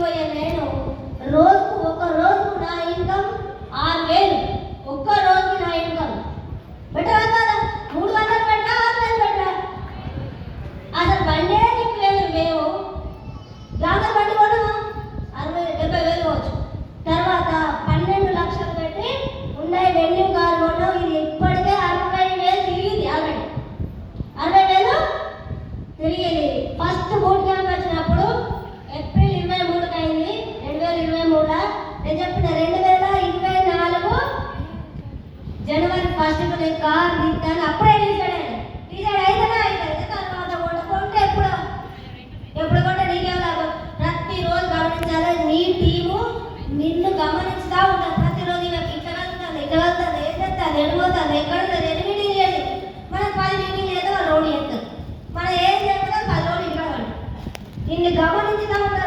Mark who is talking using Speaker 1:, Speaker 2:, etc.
Speaker 1: పోయే నేను ఒక రోజు నా ఇన్కమ్ 6,000. ఒక్క రోజుకి నా ఇన్కమ్ బెటర్ కదా. 300 పెట్టా 6,000 పెట్టా. అసలు బండే లేదు. మేము గ్లామర్ బండి కొన్నాము 60,000-70,000 కావచ్చు. తర్వాత 12 లక్షలు పెట్టి ఉన్నాయి వెన్యూ కారు కొన్నాం. ఇది ఇప్పటికే 60,000 తిరిగింది. ఆల్రెడీ 60,000 తిరిగింది. ఫస్ట్ బూట్ క్యాంప్ వచ్చినప్పుడు ఏప్రిల్ 23కి అయింది. 2023. నేను చెప్పిన 2024 జనవరి 1కు నేను కార్ దిద్దాను. అప్పుడే డిసైడ్ అయితేనే అవుతుంది. తర్వాత కొంటే ఎప్పుడు కొంటే నీకేం లాభం. ప్రతిరోజు గమనించాలి. నీ టీము నిన్ను గమనిస్తూ ఉంటారు. ప్రతిరోజు నాకు ఇట్లా వెళ్తుంది ఏం చేస్తుంది వెళ్ళిపోతుంది ఎక్కడ ఎన్ని మీటింగ్ చేసి మనకు 10 మీటింగ్ చేస్తే వాళ్ళు రోడ్డు చేస్తారు. మనం ఏం చేస్తారో 10 రోడ్డు ఇక్కడ వాళ్ళు నిన్ను గమనించుతా ఉంటారు.